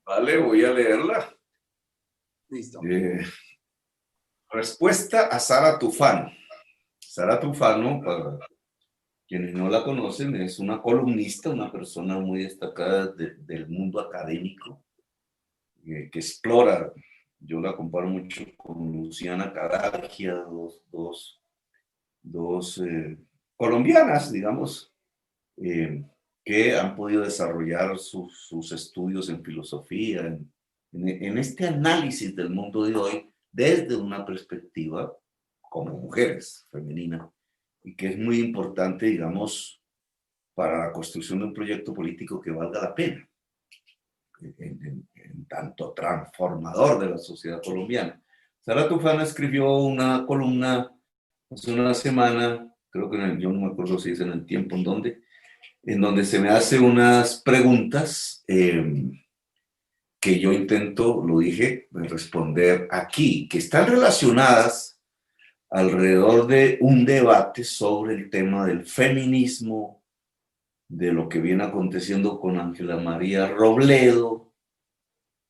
Vale, voy a leerla. Listo. Respuesta a Sara Tufano. Sara Tufano, para quienes no la conocen, es una columnista, una persona muy destacada del mundo académico, que explora. Yo la comparo mucho con Luciana Cadagia, dos colombianas, digamos, eh, que han podido desarrollar sus estudios en filosofía, en este análisis del mundo de hoy desde una perspectiva como mujeres, femenina, y que es muy importante, digamos, para la construcción de un proyecto político que valga la pena, en tanto transformador de la sociedad colombiana. Sara Tufano escribió una columna hace una semana, creo que yo no me acuerdo si es en El Tiempo, en donde se me hace unas preguntas que yo intento, lo dije, responder aquí, que están relacionadas alrededor de un debate sobre el tema del feminismo, de lo que viene aconteciendo con Ángela María Robledo,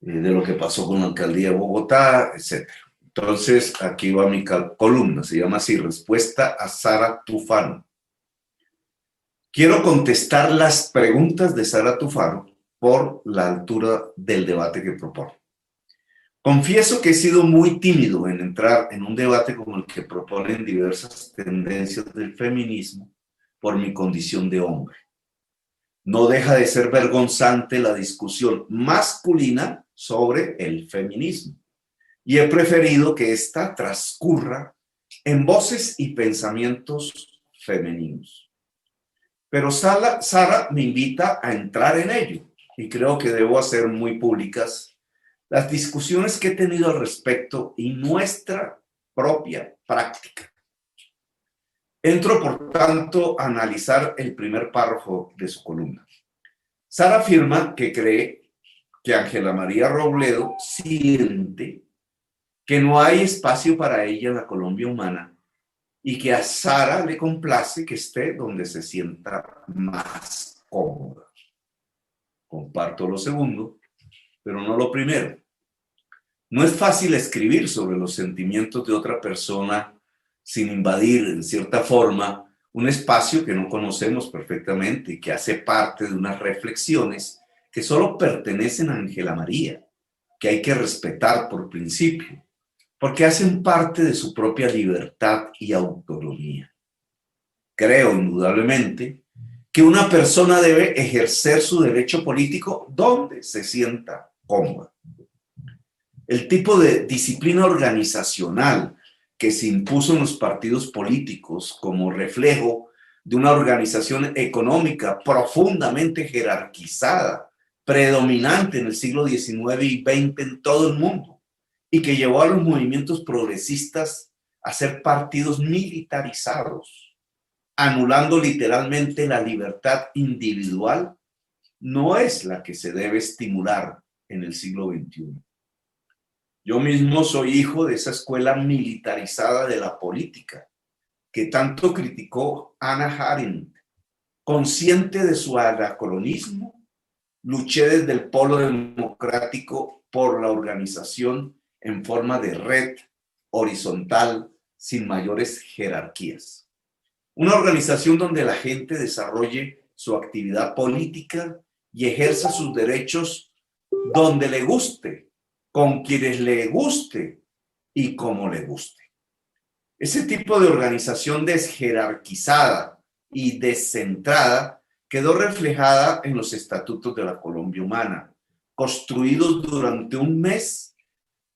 de lo que pasó con la alcaldía de Bogotá, etc. Entonces, aquí va mi columna, se llama así, Respuesta a Sara Tufano. Quiero contestar las preguntas de Sara Tufano por la altura del debate que propone. Confieso que he sido muy tímido en entrar en un debate como el que proponen diversas tendencias del feminismo por mi condición de hombre. No deja de ser vergonzante la discusión masculina sobre el feminismo y he preferido que ésta transcurra en voces y pensamientos femeninos. Pero Sara me invita a entrar en ello y creo que debo hacer muy públicas las discusiones que he tenido al respecto y nuestra propia práctica. Entro, por tanto, a analizar el primer párrafo de su columna. Sara afirma que cree que Ángela María Robledo siente que no hay espacio para ella en la Colombia humana y que a Sara le complace que esté donde se sienta más cómoda. Comparto lo segundo, pero no lo primero. No es fácil escribir sobre los sentimientos de otra persona sin invadir, en cierta forma, un espacio que no conocemos perfectamente y que hace parte de unas reflexiones que solo pertenecen a Ángela María, que hay que respetar por principio, porque hacen parte de su propia libertad y autonomía. Creo, indudablemente, que una persona debe ejercer su derecho político donde se sienta cómoda. El tipo de disciplina organizacional que se impuso en los partidos políticos como reflejo de una organización económica profundamente jerarquizada, predominante en el siglo XIX y XX en todo el mundo, y que llevó a los movimientos progresistas a ser partidos militarizados, anulando literalmente la libertad individual, no es la que se debe estimular en el siglo XXI. Yo mismo soy hijo de esa escuela militarizada de la política que tanto criticó Hannah Arendt. Consciente de su anacronismo, luché desde el polo democrático por la organización en forma de red horizontal sin mayores jerarquías. Una organización donde la gente desarrolle su actividad política y ejerza sus derechos donde le guste, con quienes le guste y como le guste. Ese tipo de organización desjerarquizada y descentrada quedó reflejada en los estatutos de la Colombia Humana, construidos durante un mes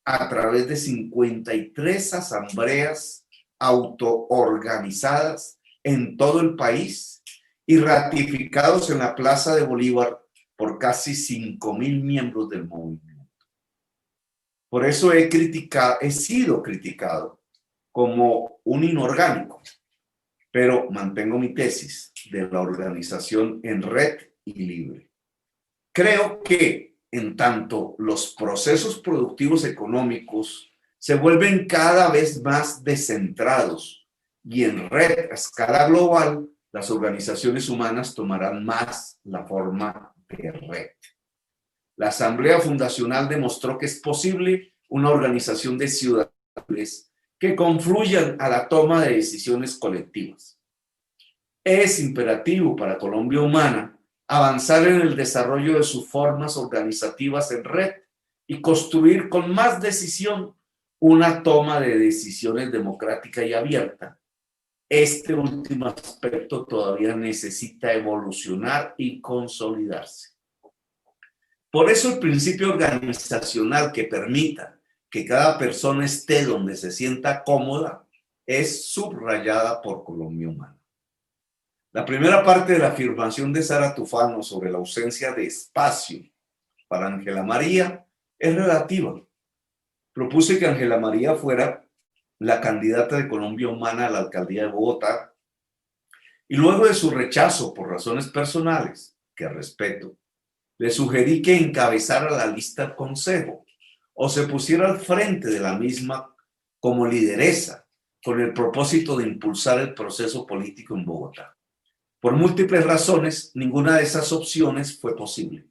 a través de 53 asambleas autoorganizadas en todo el país y ratificados en la Plaza de Bolívar por casi 5.000 miembros del movimiento. Por eso he sido criticado como un inorgánico, pero mantengo mi tesis de la organización en red y libre. Creo que en tanto los procesos productivos económicos se vuelven cada vez más descentrados y en red a escala global, las organizaciones humanas tomarán más la forma de red. La Asamblea Fundacional demostró que es posible una organización de ciudadanos que confluyan a la toma de decisiones colectivas. Es imperativo para Colombia Humana avanzar en el desarrollo de sus formas organizativas en red y construir con más decisión una toma de decisiones democrática y abierta. Este último aspecto todavía necesita evolucionar y consolidarse. Por eso el principio organizacional que permita que cada persona esté donde se sienta cómoda es subrayada por Colombia Humana. La primera parte de la afirmación de Sara Tufano sobre la ausencia de espacio para Ángela María es relativa. Propuse que Ángela María fuera la candidata de Colombia Humana a la alcaldía de Bogotá y luego de su rechazo por razones personales, que respeto, le sugerí que encabezara la lista al consejo o se pusiera al frente de la misma como lideresa con el propósito de impulsar el proceso político en Bogotá. Por múltiples razones, ninguna de esas opciones fue posible.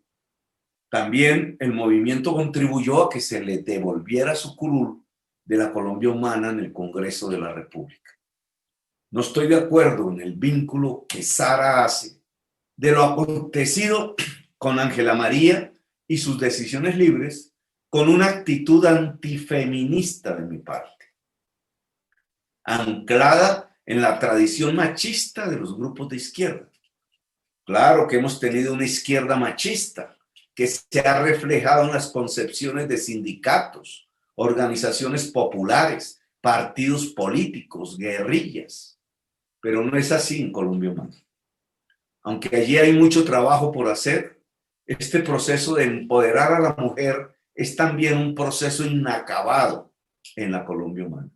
También el movimiento contribuyó a que se le devolviera su curul de la Colombia Humana en el Congreso de la República. No estoy de acuerdo en el vínculo que Sara hace de lo acontecido con Ángela María y sus decisiones libres con una actitud antifeminista de mi parte, anclada en la tradición machista de los grupos de izquierda. Claro que hemos tenido una izquierda machista que se ha reflejado en las concepciones de sindicatos, organizaciones populares, partidos políticos, guerrillas. Pero no es así en Colombia Humana. Aunque allí hay mucho trabajo por hacer, este proceso de empoderar a la mujer es también un proceso inacabado en la Colombia Humana.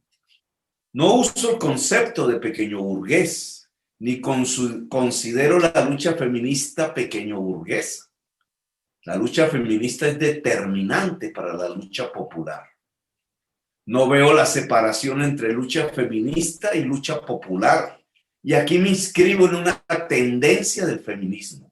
No uso el concepto de pequeño burgués, ni considero la lucha feminista pequeño burguesa. La lucha feminista es determinante para la lucha popular. No veo la separación entre lucha feminista y lucha popular. Y aquí me inscribo en una tendencia del feminismo.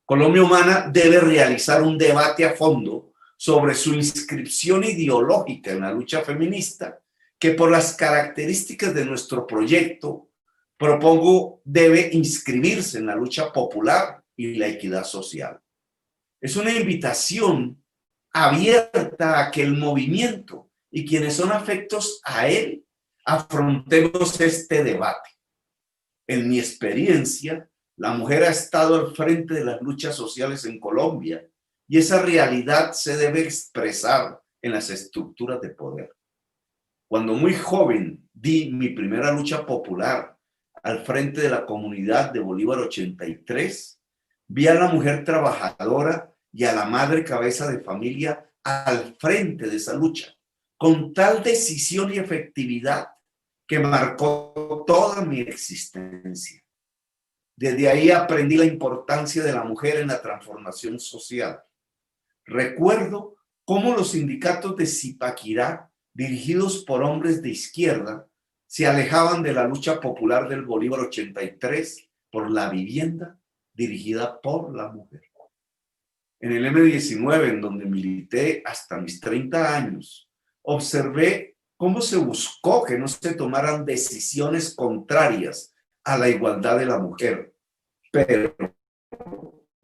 Colombia Humana debe realizar un debate a fondo sobre su inscripción ideológica en la lucha feminista, que por las características de nuestro proyecto, propongo debe inscribirse en la lucha popular y la equidad social. Es una invitación abierta a que el movimiento y quienes son afectos a él afrontemos este debate. En mi experiencia, la mujer ha estado al frente de las luchas sociales en Colombia y esa realidad se debe expresar en las estructuras de poder. Cuando muy joven di mi primera lucha popular al frente de la comunidad de Bolívar 83, vi a la mujer trabajadora y a la madre cabeza de familia al frente de esa lucha, con tal decisión y efectividad que marcó toda mi existencia. Desde ahí aprendí la importancia de la mujer en la transformación social. Recuerdo cómo los sindicatos de Zipaquirá, dirigidos por hombres de izquierda, se alejaban de la lucha popular del Bolívar 83 por la vivienda dirigida por la mujer. En el M19, en donde milité hasta mis 30 años, observé cómo se buscó que no se tomaran decisiones contrarias a la igualdad de la mujer, pero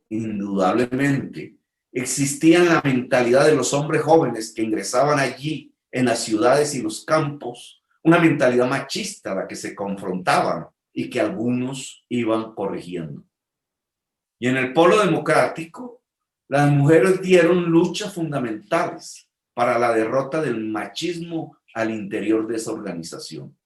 indudablemente existía en la mentalidad de los hombres jóvenes que ingresaban allí en las ciudades y los campos una mentalidad machista a la que se confrontaban y que algunos iban corrigiendo. Y en el polo democrático, las mujeres dieron luchas fundamentales para la derrota del machismo al interior de esa organización.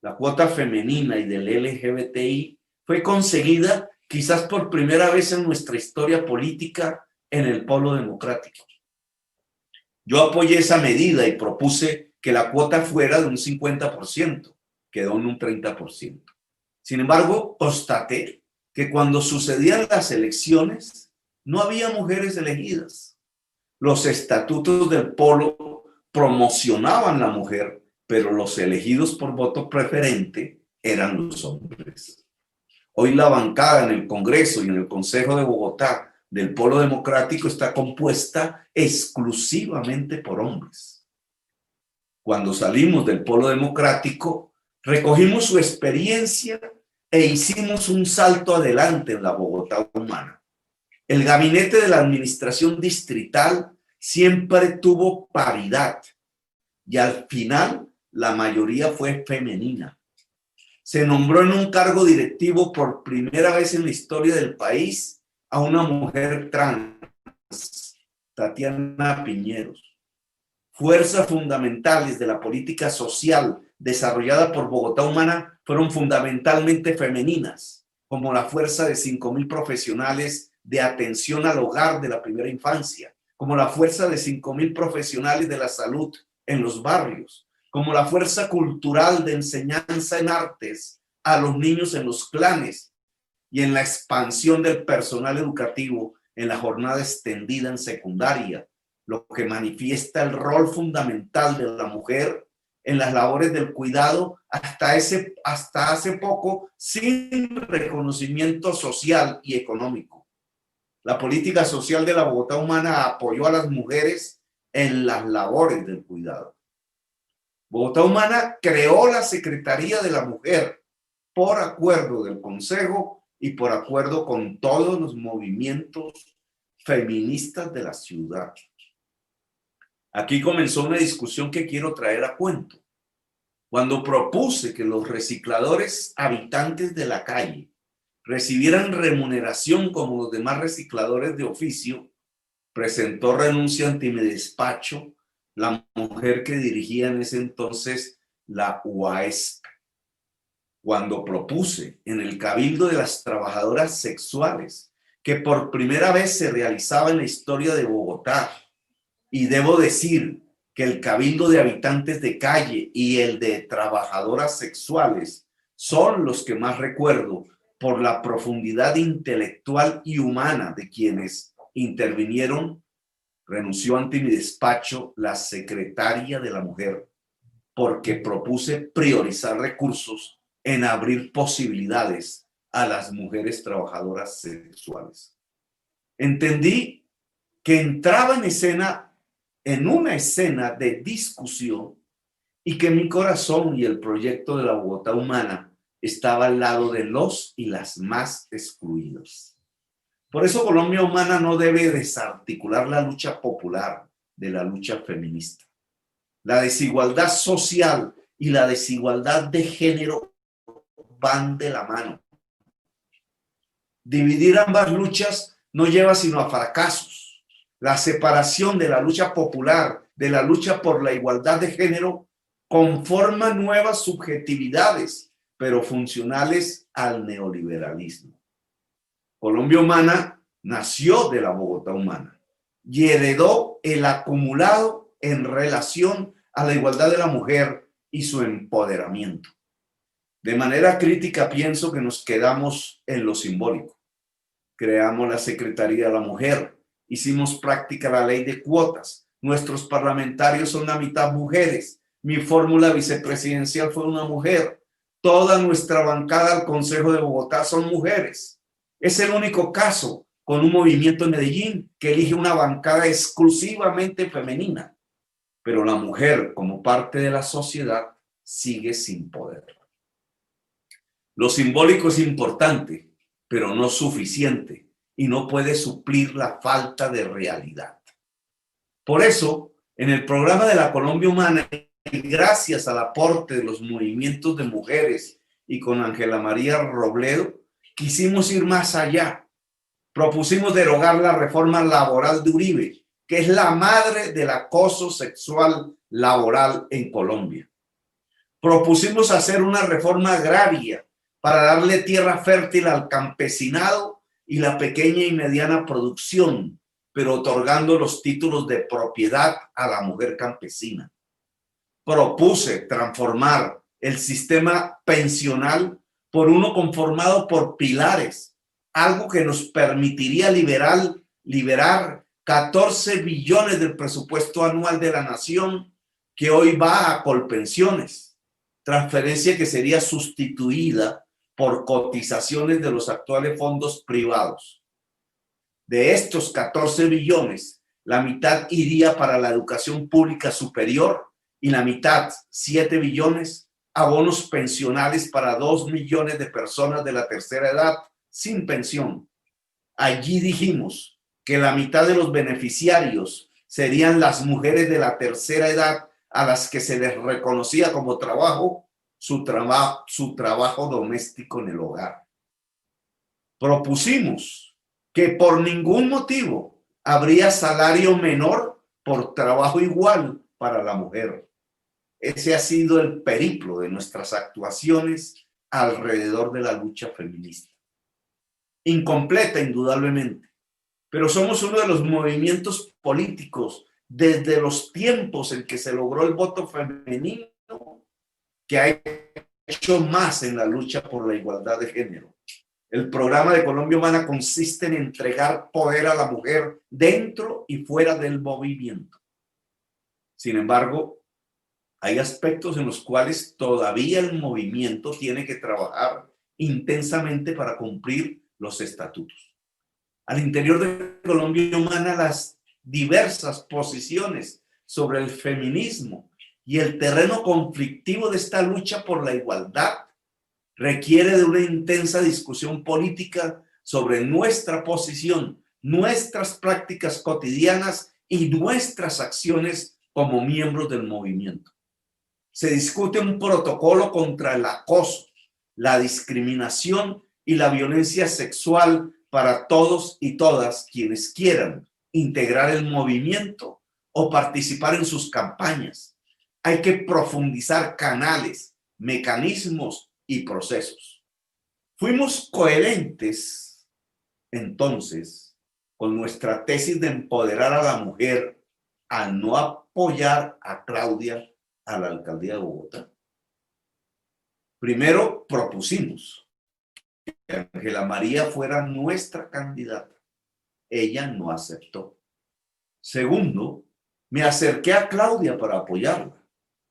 La cuota femenina y del LGBTI fue conseguida quizás por primera vez en nuestra historia política en el polo democrático. Yo apoyé esa medida y propuse que la cuota fuera de un 50%, quedó en un 30%. Sin embargo, constaté que cuando sucedían las elecciones no había mujeres elegidas. Los estatutos del polo promocionaban la mujer, pero los elegidos por voto preferente eran los hombres. Hoy la bancada en el Congreso y en el Consejo de Bogotá del Polo Democrático está compuesta exclusivamente por hombres. Cuando salimos del Polo Democrático, recogimos su experiencia e hicimos un salto adelante en la Bogotá humana. El gabinete de la administración distrital siempre tuvo paridad y al final la mayoría fue femenina. Se nombró en un cargo directivo por primera vez en la historia del país a una mujer trans, Tatiana Piñeros. Fuerzas fundamentales de la política social desarrollada por Bogotá Humana fueron fundamentalmente femeninas, como la fuerza de 5.000 profesionales de atención al hogar de la primera infancia, como la fuerza de 5.000 profesionales de la salud en los barrios, como la fuerza cultural de enseñanza en artes a los niños en los clanes y en la expansión del personal educativo en la jornada extendida en secundaria, lo que manifiesta el rol fundamental de la mujer en las labores del cuidado hasta hace poco sin reconocimiento social y económico. La política social de la Bogotá Humana apoyó a las mujeres en las labores del cuidado. Bogotá Humana creó la Secretaría de la Mujer por acuerdo del Consejo y por acuerdo con todos los movimientos feministas de la ciudad. Aquí comenzó una discusión que quiero traer a cuento. Cuando propuse que los recicladores habitantes de la calle recibieran remuneración como los demás recicladores de oficio, presentó renuncia ante mi despacho la mujer que dirigía en ese entonces la UASP. Cuando propuse en el Cabildo de las Trabajadoras Sexuales, que por primera vez se realizaba en la historia de Bogotá, y debo decir que el Cabildo de Habitantes de Calle y el de Trabajadoras Sexuales son los que más recuerdo por la profundidad intelectual y humana de quienes intervinieron, renunció ante mi despacho la secretaria de la mujer, porque propuse priorizar recursos en abrir posibilidades a las mujeres trabajadoras sexuales. Entendí que entraba en una escena de discusión y que mi corazón y el proyecto de la Bogotá Humana estaba al lado de los y las más excluidos. Por eso Colombia Humana no debe desarticular la lucha popular de la lucha feminista. La desigualdad social y la desigualdad de género van de la mano. Dividir ambas luchas no lleva sino a fracasos. La separación de la lucha popular, de la lucha por la igualdad de género, conforma nuevas subjetividades, pero funcionales al neoliberalismo. Colombia Humana nació de la Bogotá Humana y heredó el acumulado en relación a la igualdad de la mujer y su empoderamiento. De manera crítica pienso que nos quedamos en lo simbólico. Creamos la Secretaría de la Mujer, hicimos práctica la ley de cuotas, nuestros parlamentarios son la mitad mujeres, mi fórmula vicepresidencial fue una mujer, toda nuestra bancada al Consejo de Bogotá son mujeres. Es el único caso con un movimiento en Medellín que elige una bancada exclusivamente femenina, pero la mujer como parte de la sociedad sigue sin poder. Lo simbólico es importante, pero no suficiente y no puede suplir la falta de realidad. Por eso, en el programa de la Colombia Humana, y gracias al aporte de los movimientos de mujeres y con Ángela María Robledo, quisimos ir más allá. Propusimos derogar la reforma laboral de Uribe, que es la madre del acoso sexual laboral en Colombia. Propusimos hacer una reforma agraria para darle tierra fértil al campesinado y la pequeña y mediana producción, pero otorgando los títulos de propiedad a la mujer campesina. Propuse transformar el sistema pensional por uno conformado por pilares, algo que nos permitiría liberar 14 billones del presupuesto anual de la nación que hoy va a Colpensiones, transferencia que sería sustituida por cotizaciones de los actuales fondos privados. De estos 14 billones, la mitad iría para la educación pública superior y la mitad, 7 billones, a bonos pensionales para 2 millones de personas de la tercera edad sin pensión. Allí dijimos que la mitad de los beneficiarios serían las mujeres de la tercera edad a las que se les reconocía como su trabajo doméstico en el hogar. Propusimos que por ningún motivo habría salario menor por trabajo igual para la mujer. Ese ha sido el periplo de nuestras actuaciones alrededor de la lucha feminista. Incompleta, indudablemente, pero somos uno de los movimientos políticos desde los tiempos en que se logró el voto femenino que ha hecho más en la lucha por la igualdad de género. El programa de Colombia Humana consiste en entregar poder a la mujer dentro y fuera del movimiento. Sin embargo, hay aspectos en los cuales todavía el movimiento tiene que trabajar intensamente para cumplir los estatutos. Al interior de Colombia Humana, las diversas posiciones sobre el feminismo y el terreno conflictivo de esta lucha por la igualdad requiere de una intensa discusión política sobre nuestra posición, nuestras prácticas cotidianas y nuestras acciones como miembros del movimiento. Se discute un protocolo contra el acoso, la discriminación y la violencia sexual para todos y todas quienes quieran integrar el movimiento o participar en sus campañas. Hay que profundizar canales, mecanismos y procesos. Fuimos coherentes entonces con nuestra tesis de empoderar a la mujer al no apoyar a Claudia a la alcaldía de Bogotá. Primero propusimos que Ángela María fuera nuestra candidata. Ella no aceptó. Segundo, me acerqué a Claudia para apoyarla.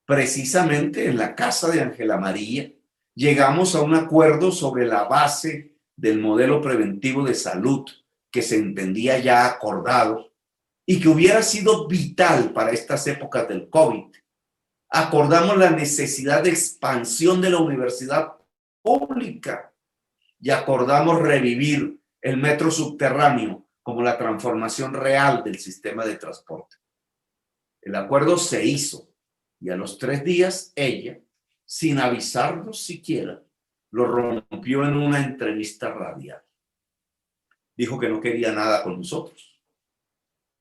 Precisamente en la casa de Ángela María llegamos a un acuerdo sobre la base del modelo preventivo de salud que se entendía ya acordado y que hubiera sido vital para estas épocas del COVID. Acordamos la necesidad de expansión de la universidad pública y acordamos revivir el metro subterráneo como la transformación real del sistema de transporte. El acuerdo se hizo y a los 3 días ella, sin avisarnos siquiera, lo rompió en una entrevista radial. Dijo que no quería nada con nosotros.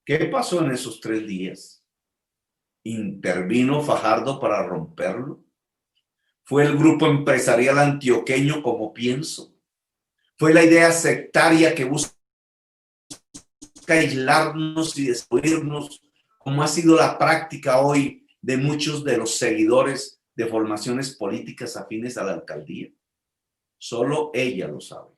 ¿Qué pasó en esos 3 días? ¿Intervino Fajardo para romperlo? ¿Fue el grupo empresarial antioqueño como pienso? ¿Fue la idea sectaria que busca aislarnos y destruirnos, como ha sido la práctica hoy de muchos de los seguidores de formaciones políticas afines a la alcaldía? Solo ella lo sabe.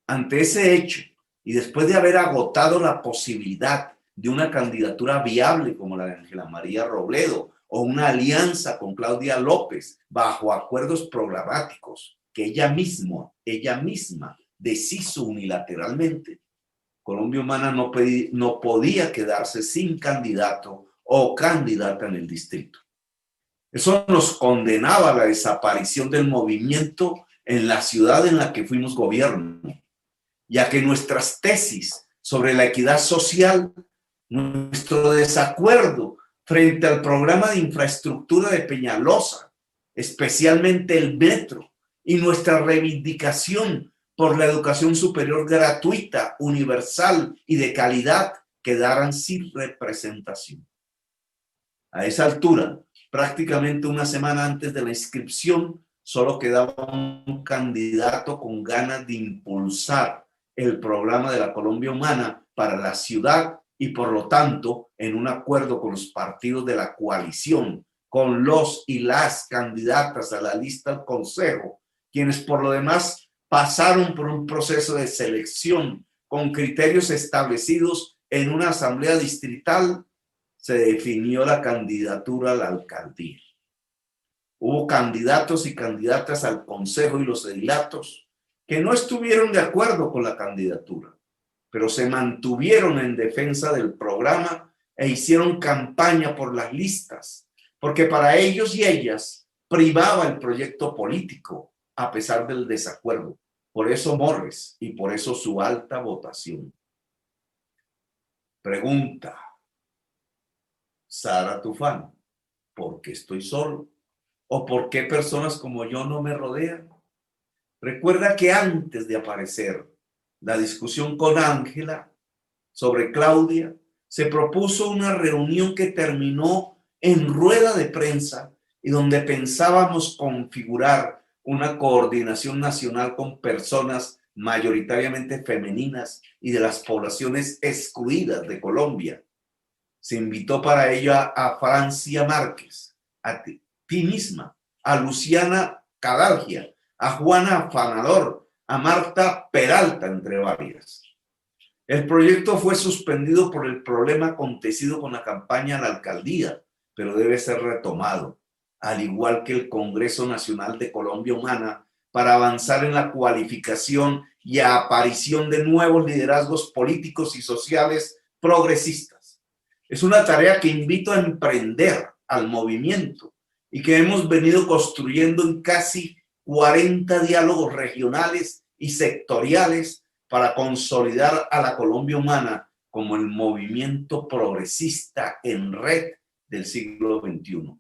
Ante ese hecho, y después de haber agotado la posibilidad de una candidatura viable como la de Ángela María Robledo o una alianza con Claudia López bajo acuerdos programáticos que ella misma deshizo unilateralmente, Colombia Humana no podía quedarse sin candidato o candidata en el distrito. Eso nos condenaba a la desaparición del movimiento en la ciudad en la que fuimos gobierno, ya que nuestras tesis sobre la equidad social, nuestro desacuerdo frente al programa de infraestructura de Peñalosa, especialmente el metro, y nuestra reivindicación por la educación superior gratuita, universal y de calidad quedaran sin representación. A esa altura, prácticamente una semana antes de la inscripción, solo quedaba un candidato con ganas de impulsar el programa de la Colombia Humana para la ciudad y por lo tanto en un acuerdo con los partidos de la coalición, con los y las candidatas a la lista al Consejo, quienes por lo demás pasaron por un proceso de selección con criterios establecidos en una asamblea distrital, se definió la candidatura a la alcaldía. Hubo candidatos y candidatas al consejo y los edilatos que no estuvieron de acuerdo con la candidatura. pero se mantuvieron en defensa del programa e hicieron campaña por las listas, porque para ellos y ellas privaba el proyecto político a pesar del desacuerdo. Por eso Morris y por eso su alta votación. Pregunta Sara Tufano: ¿por qué estoy solo? ¿O por qué personas como yo no me rodean? Recuerda que antes de aparecer la discusión con Ángela sobre Claudia, se propuso una reunión que terminó en rueda de prensa y donde pensábamos configurar una coordinación nacional con personas mayoritariamente femeninas y de las poblaciones excluidas de Colombia. Se invitó para ello a Francia Márquez, a ti misma, a Luciana Cadalgia, a Juana Afanador, a Marta Peralta, entre varias. El proyecto fue suspendido por el problema acontecido con la campaña a la alcaldía, pero debe ser retomado, al igual que el Congreso Nacional de Colombia Humana, para avanzar en la cualificación y aparición de nuevos liderazgos políticos y sociales progresistas. Es una tarea que invito a emprender al movimiento y que hemos venido construyendo en casi 40 diálogos regionales y sectoriales para consolidar a la Colombia Humana como el movimiento progresista en red del siglo XXI.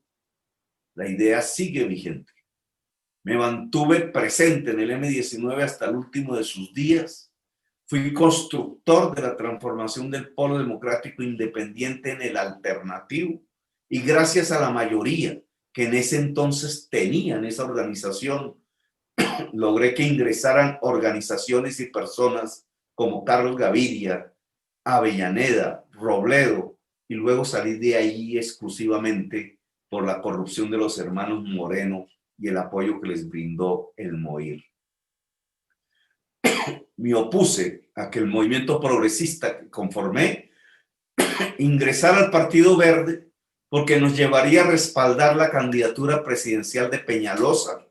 La idea sigue vigente. Me mantuve presente en el M-19 hasta el último de sus días. Fui constructor de la transformación del Polo Democrático Independiente en el alternativo, y gracias a la mayoría que en ese entonces tenían esa organización, logré que ingresaran organizaciones y personas como Carlos Gaviria, Avellaneda, Robledo, y luego salí de ahí exclusivamente por la corrupción de los hermanos Moreno y el apoyo que les brindó el MOIR. Me opuse a que el movimiento progresista que conformé ingresara al Partido Verde porque nos llevaría a respaldar la candidatura presidencial de Peñalosa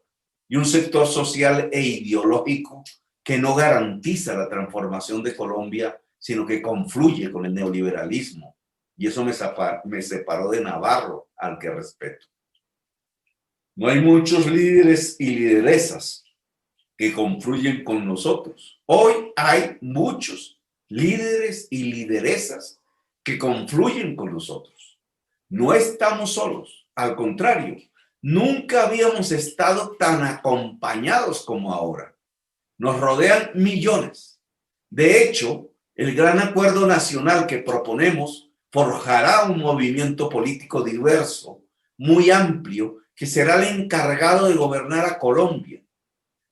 y un sector social e ideológico que no garantiza la transformación de Colombia, sino que confluye con el neoliberalismo. Y eso me separó de Navarro, al que respeto. No hay muchos líderes y lideresas que confluyen con nosotros. Hoy hay muchos líderes y lideresas que confluyen con nosotros. No estamos solos, al contrario, nunca habíamos estado tan acompañados como ahora. Nos rodean millones. De hecho, el gran acuerdo nacional que proponemos forjará un movimiento político diverso, muy amplio, que será el encargado de gobernar a Colombia.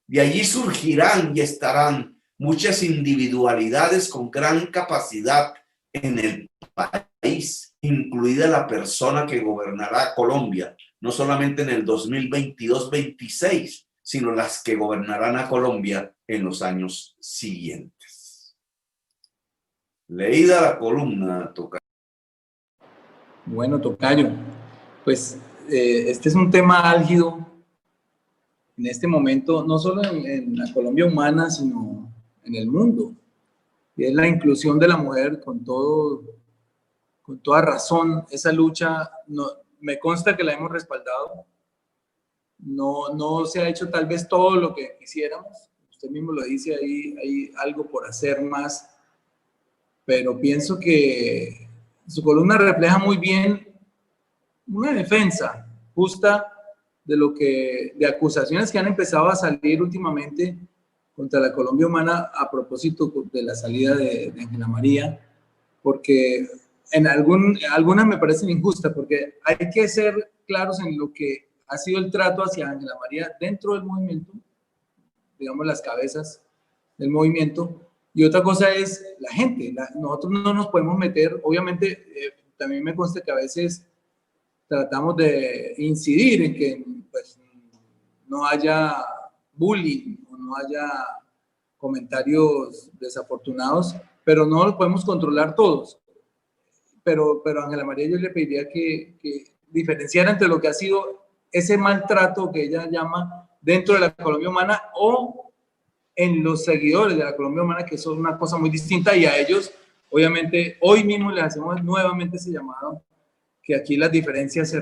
De allí surgirán y estarán muchas individualidades con gran capacidad en el país, incluida la persona que gobernará Colombia, no solamente en el 2022-26, sino las que gobernarán a Colombia en los años siguientes. Leída la columna, Tocayo. Bueno, Tocayo, pues este es un tema álgido en este momento, no solo en la Colombia humana, sino en el mundo. Y es la inclusión de la mujer con toda razón. Esa lucha, no, me consta que la hemos respaldado. No se ha hecho tal vez todo lo que quisiéramos. Usted mismo lo dice, hay algo por hacer más. Pero pienso que su columna refleja muy bien una defensa justa de acusaciones que han empezado a salir últimamente contra la Colombia humana a propósito de la salida de Ángela María, porque algunas me parecen injustas, porque hay que ser claros en lo que ha sido el trato hacia Ángela María dentro del movimiento, digamos las cabezas del movimiento, y otra cosa es la gente. Nosotros no nos podemos meter, obviamente también me consta que a veces tratamos de incidir en que pues, no haya bullying o no haya comentarios desafortunados, pero no los podemos controlar todos. Pero a Ángela María yo le pediría que diferenciara entre lo que ha sido ese maltrato que ella llama dentro de la Colombia humana o en los seguidores de la Colombia Humana, que eso es una cosa muy distinta, y a ellos, obviamente, hoy mismo les hacemos nuevamente ese llamado, que aquí las diferencias se